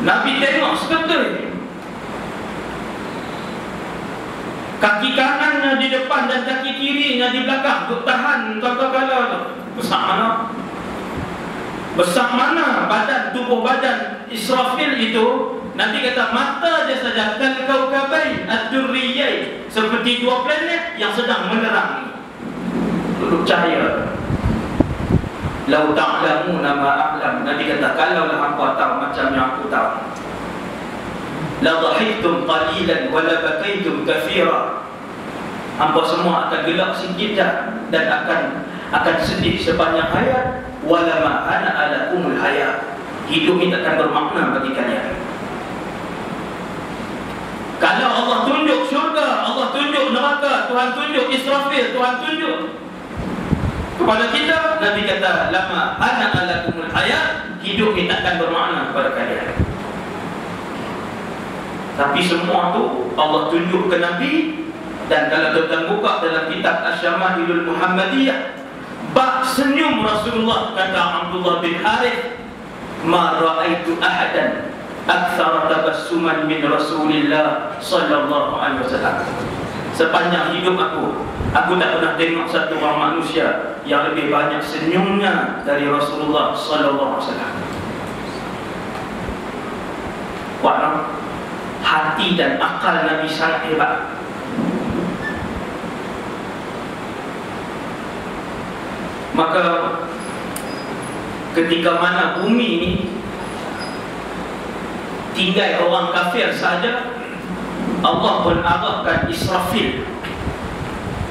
Nabi tengok seketul, kaki kanannya di depan dan kaki kirinya di belakang untuk tahan kala-kala tu. Besar mana? Besar mana badan, tubuh badan Israfil itu? Nanti kata mata dia saja kal kaukabain ad-durriyai, seperti dua planet yang sedang menerang, duduk cahaya. Lau ta'lamuna ma a'lam, Nabi kata kalaulah hampa tahu macam yang aku tahu, la dhahiktum qalilan wa la bakaitum kathira, hampa semua akan gelak sikit dan akan sedih sepanjang hayat. Wala ma ana alakumul hayat, hidup ini takkan bermakna bagi kalian. Kalau Allah tunjuk syurga, Allah tunjuk neraka, Tuhan tunjuk Israfil, Tuhan tunjuk kepada kita, Nabi kata lama ana alakumul hayat, hidup ini takkan bermakna kepada kalian. Tapi semua tu Allah tunjuk ke Nabi. Dan kalau tuan buka dalam kitab Asy-Syama'ilul Muhammadiyah, bak senyum Rasulullah, kata Abdullah bin Harith, ma ra'aitu ahadan aktsara tabassuman min Rasulillah sallallahu alaihi wasallam. Sepanjang hidup aku tak pernah tengok satu orang manusia yang lebih banyak senyumnya dari Rasulullah sallallahu alaihi wasallam. Wah, hati dan akal Nabi sangat hebat. Maka ketika mana bumi ini tinggal orang kafir saja, Allah pun arahkan Israfil.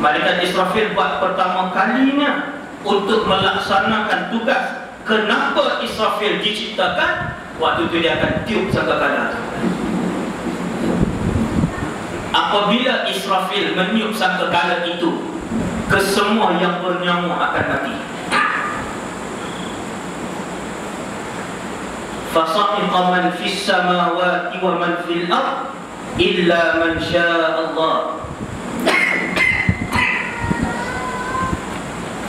Malaikat Israfil buat pertama kalinya untuk melaksanakan tugas. Kenapa Israfil diciptakan? Waktu itu dia akan tiup sangkakala. Apabila Israfil meniup sangkakala itu, kesemua yang bernyawa akan mati. Fasa'iqa man fis samawati wa man fil ard illa man syaa Allah.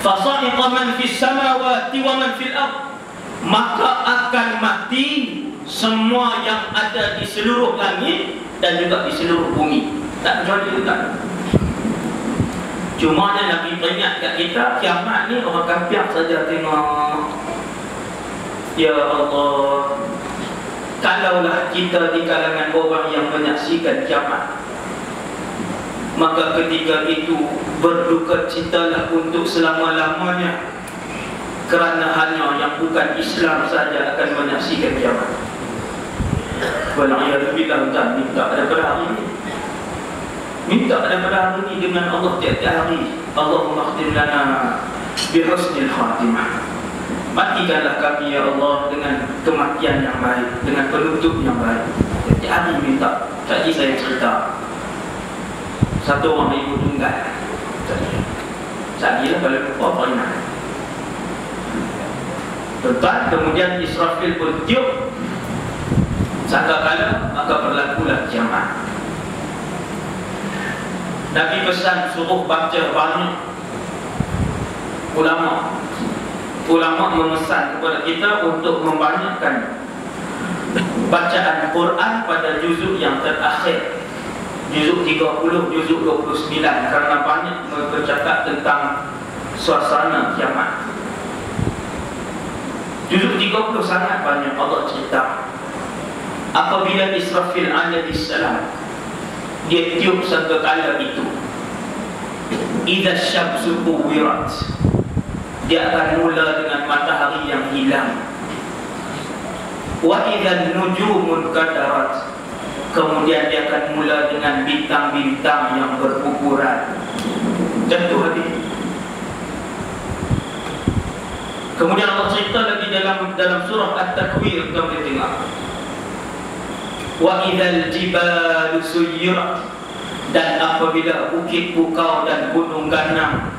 Fasa'iqa man fis samawati wa man fil ard, maka akan mati semua yang ada di seluruh langit dan juga di seluruh bumi. Tak kecuali hutan. Cuma Nabi peringat kat kita, kiamat ni orang kafir saja tengok. Ya Allah, kalaulah kita di kalangan orang yang menyaksikan kiamat, maka ketika itu berduka citalah untuk selama-lamanya, kerana hanya yang bukan Islam saja akan menyaksikan kiamat. Wal'iyadzubillah, minta daripada hari ini, minta daripada hari ini dengan Allah tiap-tiap hari. Allahumma khtim lana bihusnil khatimah. Matikanlah kami ya Allah dengan kematian yang baik, dengan penutup yang baik. Tiap hari minta. Tadi saya cerita satu orang ibu tunggal. Tadi lah kalau lupa pernah. Tuan, kemudian Israfil pun tiup sangkakala, maka berlakulah kiamat. Nabi pesan suruh baca banyak. Ulama memesan kepada kita untuk membanyakkan bacaan Quran pada juzuk yang terakhir, juzuk 30, juzuk 29, kerana banyak bercakap tentang suasana kiamat. Juzuk 30 sangat banyak Allah cerita. Apabila Israfil alaihissalam dia tiup sangkakala itu, idza syamsu kuwirat, dia akan mula dengan matahari yang hilang. Wa idzan nujumun kadarat, kemudian dia akan mula dengan bintang-bintang yang berguguran, jatuh hati. Kemudian Allah cerita lagi dalam surah At-Takwir, kita boleh tengok. Wa idzal jibalu suyirat, dan apabila bukit bukau dan gunung ganang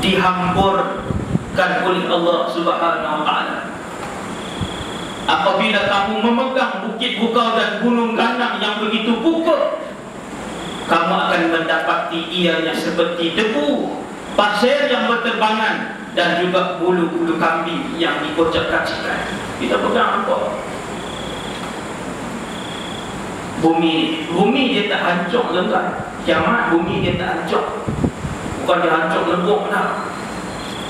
dihamburkan oleh Allah Subhanahu wa ta'ala. Apabila kamu memegang bukit bukau dan gunung ganang yang begitu pukul, kamu akan mendapati ianya seperti debu, pasir yang berterbangan, dan juga bulu-bulu kambing yang dikocak-kacikan. Kita pegang apa? Bumi dia tak hancur tuan-tuan. Kiamat bumi dia tak hancur. Bukan dia hancur lebur dah.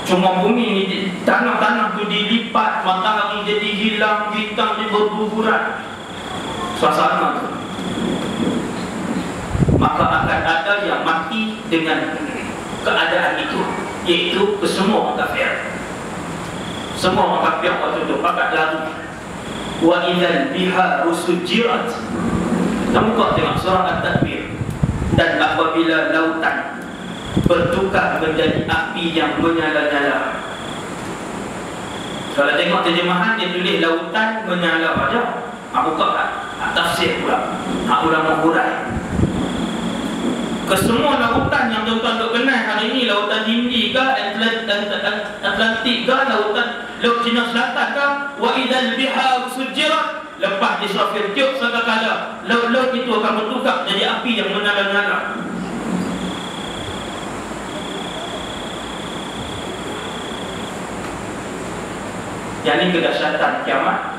Cuma bumi ni tanah-tanah tu dilipat, matahari jadi hilang, bintang dia berguguran. Suasana tu. Maka akan ada yang mati dengan keadaan itu, iaitu kesemua orang kafir. Semua orang kafir waktu itu pakat lari. Wa idzal biharu sujirat. Kita buka tengok surah At-Takbir. Dan apabila lautan bertukar menjadi api yang menyala-nyala. Kalau tengok terjemahan dia tulis lautan menyala aja. Buka tafsir pula. Ulama hurai. Kesemua lautan yang tuan-tuan duk kenal hari ini, lautan Hindi ke, Atlantik ke, Laut Cina Selatan ke, wa idzal biharu sujirat. Lepas Israfil tiup sekakala, laut-laut itu akan bertukar jadi api yang menyala-nyala. Yang ini kedahsyatan kiamat.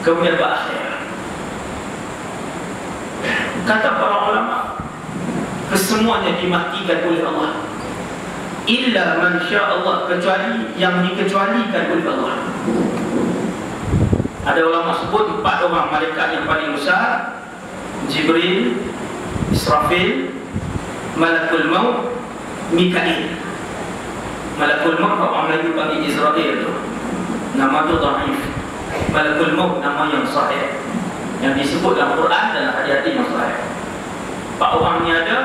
Kemudian berakhir. Kata para ulama, kesemuanya dimatikan oleh Allah. Illa man syaa Allah, kecuali yang dikecualikan oleh Allah. Ada ulama sebut 4 orang malaikat yang paling besar: Jibril, Israfil, Malakul Maut, Mikail. Malakul Maut orang Melayu panggil Israel tu. Nama tu dhaif. Malakul Maut nama yang sahih, yang disebut dalam Quran dan hadis-hadis yang sahih. 4 orang ni ada.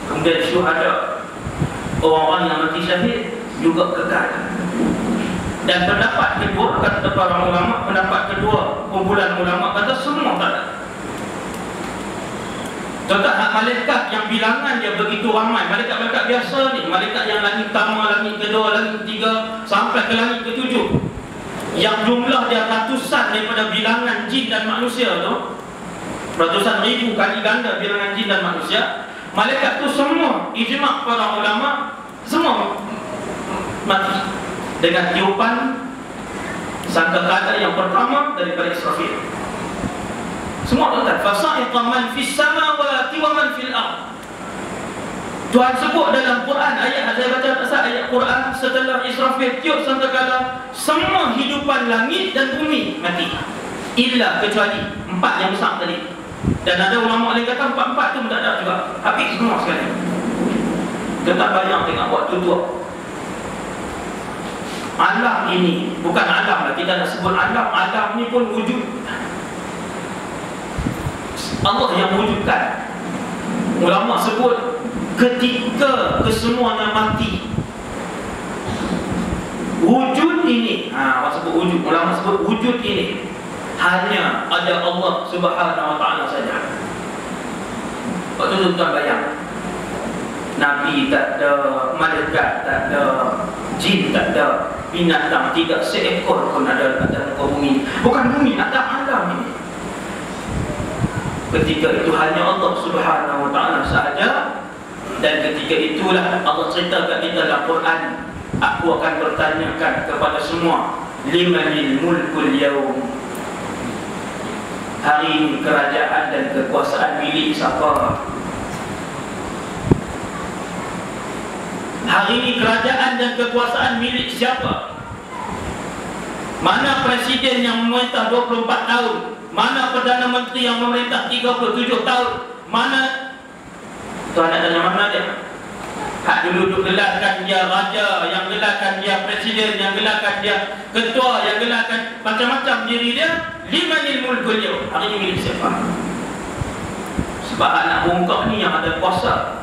Kemudian syuhada, orang-orang yang mati syahid juga kekal. Dan pendapat kedua, kata para ulama, pendapat kedua kumpulan ulama kata semua tak ada. Tentang malaikat yang bilangan dia begitu ramai, malaikat-malaikat biasa ni, malaikat yang langit pertama, langit kedua, langit ketiga sampai ke langit ketujuh, yang jumlah dia ratusan daripada bilangan jin dan manusia tu, ratusan ribu kali ganda bilangan jin dan manusia. Malaikat tu semua ijma' para ulama semua mati dengan tiupan sangkakala yang pertama daripada Israfil. Semua tuan-tuan, fasa'iqa man fis samawati wa man fil ardh. Tuhan sebut dalam Quran, ayat saya baca pasal ayat Quran, setelah Israfil tiup sangkakala, semua hidupan langit dan bumi mati. Illa kecuali 4 yang besar tadi. Dan ada ulama lain kata 4 tu tak ada juga. Habis semua sekali. Kita bayang tengok waktu tua. Alam ini bukan alam lah, kita nak sebut alam. Alam ni pun wujud Allah yang wujudkan. Ulama sebut ketika kesemuanya mati, wujud ini, orang sebut wujud, ulama sebut wujud ini hanya ada Allah Subhanahu Wa Taala saja. Waktu tu tuan bayang, Nabi tak ada, malaikat tak ada, jin tak ada, binatang tidak seekor pun ada dalam bumi. Bukan bumi, ada alam ini. Ketika itu hanya Allah Subhanahu Wa Taala sahaja. Dan ketika itulah Allah ceritakan kita dalam Quran, aku akan bertanyakan kepada semua, limanil mulkul yaum. Hari ini kerajaan dan kekuasaan milik siapa? Hari ini kerajaan dan kekuasaan milik siapa? Mana presiden yang memerintah 24 tahun? Mana Perdana Menteri yang memerintah 37 tahun? Mana? Tuan nak tanya mana dia? Hak dulu gelarkan dia raja, yang gelarkan dia presiden, yang gelarkan dia ketua, yang gelarkan macam-macam diri dia. Limanil mulkul yaum. Hari ini milik siapa? Sebab anak bongkak ni yang ada kuasa,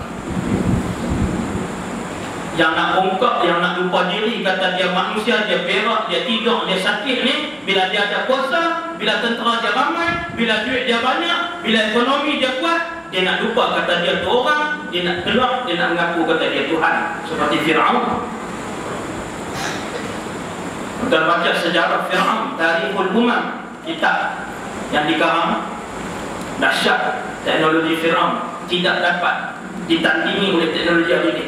yang nak bongkak, yang nak lupa diri, kata dia manusia, dia berak, dia tidur, dia sakit ni, bila dia ada kuasa, bila tentera dia ramai, bila duit dia banyak, bila ekonomi dia kuat, dia nak lupa kata dia tu orang, dia nak keluar, dia nak mengaku kata dia Tuhan, seperti Fir'aun. Kita baca sejarah Fir'aun, Tarikhul Umam, kitab yang dikarang, dahsyat teknologi Fir'aun, tidak dapat ditandingi oleh teknologi hari ini.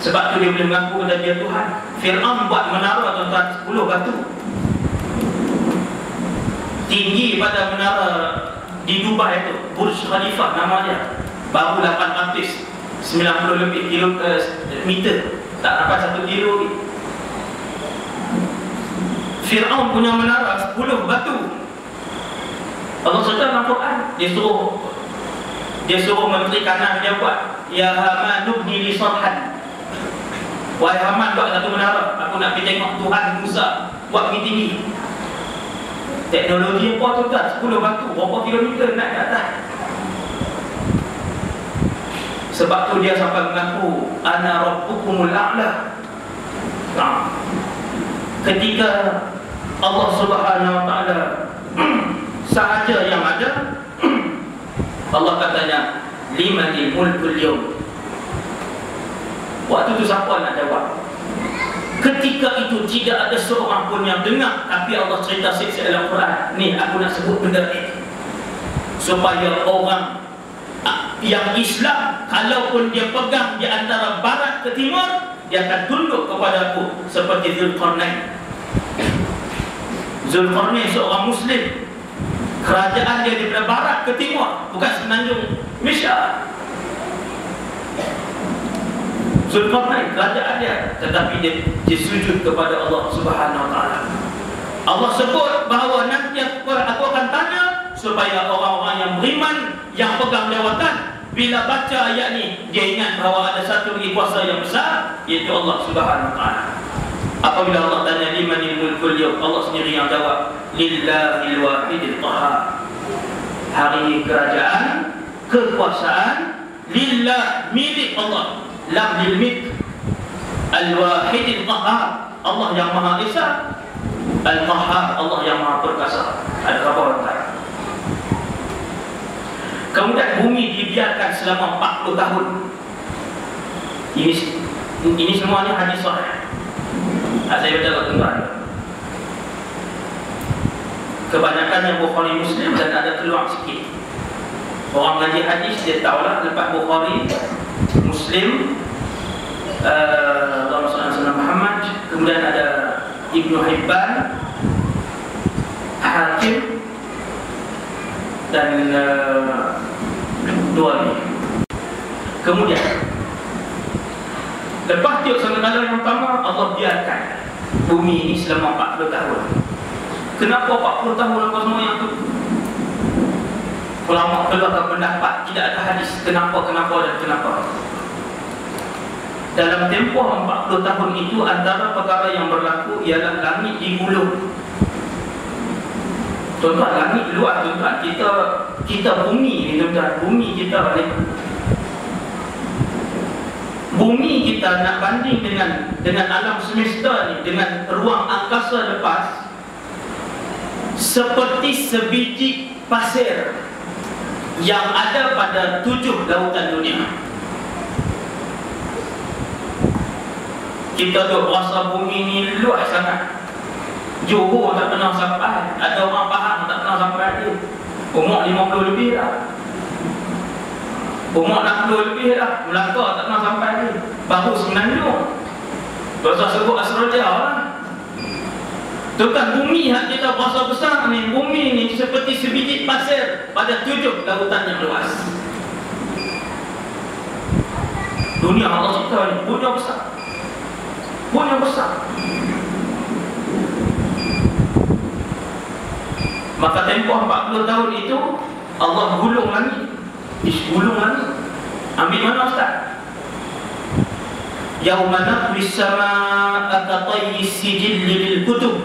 Sebab tu dia boleh mengaku kata dia Tuhan. Fir'aun buat menara tuan-tuan 10 batu. tinggi pada menara di Dubai itu, Burj Khalifa nama dia, baru 890 lebih meter, tak dapat 1 kilo. Fir'aun punya menara 10 batu. Allah SWT dalam Quran, dia suruh menteri kanan dia buat, ya Haman nubni li sarhan, wahai Haman buat satu menara, aku nak pergi tengok Tuhan Musa buat ni tinggi. Teknologi apa tu tak? 10 batu, berapa kilometer nak ke atas. Sebab tu dia sampai mengaku ana rabbukumul a'la. Nah, ketika Allah Subhanahu wa taala sahaja yang ada, Allah katanya limanil mulkul yawm. Waktu itu siapa nak jawab? Ketika itu tidak ada seorang pun yang dengar, tapi Allah cerita siksa dalam Quran. Ni aku nak sebut benda ni supaya orang yang Islam, kalaupun dia pegang di antara barat ke timur, dia akan tunduk kepada aku seperti Zulkarnain. Zulkarnain seorang Muslim, kerajaan dia daripada barat ke timur, bukan semenanjung Malaysia. Zulkarnain kerajaan dia, tetapi dia sujud kepada Allah Subhanahu wa taala. Allah sebut bahawa nanti aku akan tanya supaya orang-orang yang beriman, yang pegang jawatan, bila baca ayat ni, dia ingat bahawa ada satu lagi kuasa yang besar, iaitu Allah Subhanahu wa taala. Apabila Allah tanya limanil mulkul yawm, Allah sendiri yang jawab, lillahil wahidil qahhar. Hari ini kerajaan, kekuasaan lillah, milik Allah. Lam lil milk, al-wahidil qahhar, Allah yang Maha Esa, al-qahhar, Allah yang Maha Perkasa. Ada berapa orang? Kemudian bumi dibiarkan selama 40 tahun. Ini semuanya hadis sahih. Saya baca kat tuan. Kebanyakan yang Bukhari Muslim dan ada keluar sikit. Orang ngaji hadis dia tahulah lepas Bukhari Muslim, Allahumma salli ala Muhammad, kemudian ada Ibnu Hibban, Hakim, dan dua ni. Kemudian lepas tiup sangkala yang pertama, Allah biarkan bumi ini selama 40 tahun. Kenapa 40 tahun apa semua yang tu? Ulama keluarkan pendapat, tidak ada hadis kenapa dan kenapa. Dalam tempoh 40 tahun itu, antara perkara yang berlaku ialah langit digulung. Tuan-tuan, langit luar, tuan-tuan. Kita bumi ni, tuan-tuan. Bumi kita ni, bumi kita nak banding dengan alam semesta ni, dengan ruang angkasa lepas, seperti sebiji pasir yang ada pada 7 lautan dunia. Kita duk rasa bumi ni luas sangat. Johor tak pernah sampai. Ada orang Pahang tak pernah sampai dia. Umur 50 lebih dah. Umur 60 lebih dah. Melaka tak pernah sampai dia. Baru Semenanjung. Bahasa sebut Asraja lah. Tuan, bumi yang kita berasa besar ni, bumi ni seperti sebiji pasir pada 7 lautan yang luas. Dunia Allah cipta ni punya besar. Punya besar. Maka tempoh 40 tahun itu Allah gulung langit. Gulung langit. Ambil mana Ustaz? Yauma natwi as-samaa'a katayyi as-sijilli lil-kutub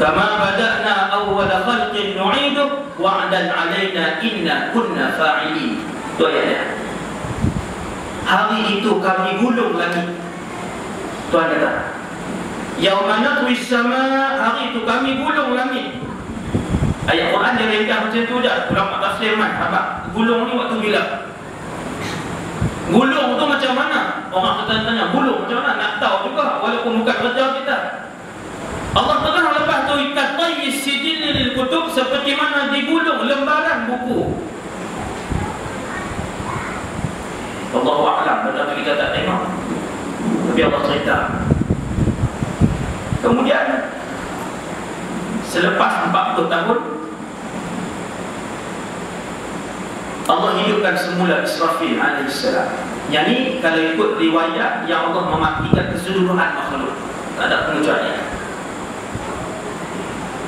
kama bada'na awwala khalqin nu'iduhu wa'dan 'alaina inna kunna fa'ilin. Itu ayatnya. Hari itu kami gulung langit. Tuan kata, yauma natwi as-samaa'a, hari itu kami gulung langit. Ayat Quran dia ringkas macam tu je. Ulama tafsir apa? Gulung ni waktu bila? Gulung tu macam mana? Orang tanya, gulung macam mana? Nak tahu juga walaupun bukan kerja kita. Allah Taala lepas tu katayyi sijil lil kutub, seperti mana digulung lembaran buku. Allahu a'lam, benda tu kita tak tengok. Tapi Allah cerita. Kemudian selepas 40 tahun Allah hidupkan semula Israfil alaihissalam. Yang ni kalau ikut riwayat yang Allah mematikan keseluruhan makhluk, tak ada pengecualian.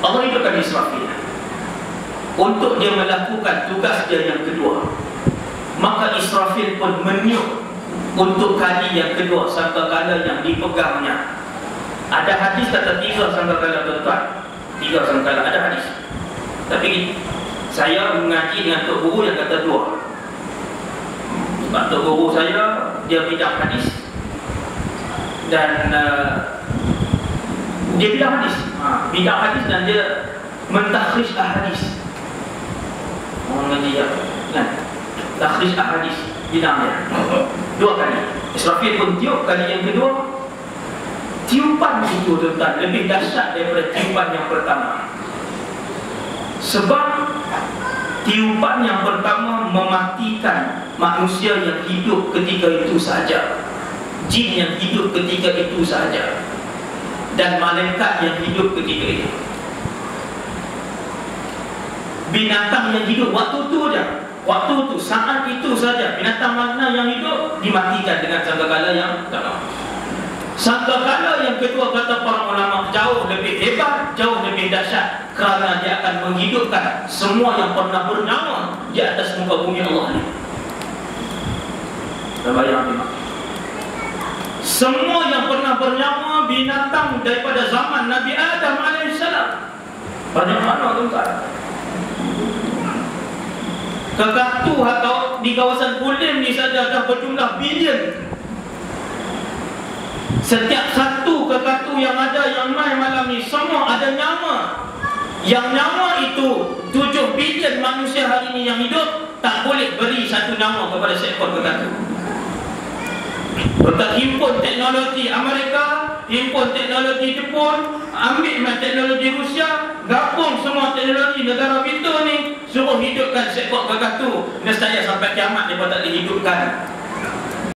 Allah hidupkan Israfil untuk dia melakukan tugas dia yang kedua. Maka Israfil pun meniup untuk kali yang kedua sangkakala yang dipegangnya. Ada hadis kata 3 sangkakala, tuan-tuan. 3 sangkakala ada hadis. Tapi saya mengaji dengan tok guru yang kata 2. Sebab tok guru saya dia bidang hadis dan dia bidang hadis. Bidang hadis dan dia mentakhrij ahadis. Orang ngaji kan? Takhrij ahadis bidangnya. 2 kali. Israfil pun tiup kali yang kedua. Tiupan itu tuan-tuan lebih dahsyat daripada tiupan yang pertama. Sebab tiupan yang pertama mematikan manusia yang hidup ketika itu sahaja, jin yang hidup ketika itu sahaja, dan malaikat yang hidup ketika itu. Binatang yang hidup waktu itu saja, waktu itu, saat itu saja, binatang mana yang hidup dimatikan dengan sangkakala yang pertama. Sangkakala yang kedua kata para ulama jauh lebih hebat, jauh lebih dahsyat, kerana dia akan menghidupkan semua yang pernah bernyawa di atas muka bumi Allah ini. Bayang semua yang pernah bernyawa binatang daripada zaman Nabi Adam alaihissalam. Banyak mana tuan-tuan? Kekatu atau di kawasan Kulim ni saja dah berjumlah bilion. Setiap satu kekatu yang ada yang main malam ni semua ada nyawa. Yang nyawa itu 7 bilion manusia hari ini yang hidup tak boleh beri satu nyawa kepada seekor kekatu. Kita himpun teknologi Amerika, himpun teknologi Jepun, ambil teknologi Rusia, gabung semua teknologi negara kita ni, suruh hidupkan seekor kekatu. Nescaya sampai kiamat dia tak boleh hidupkan.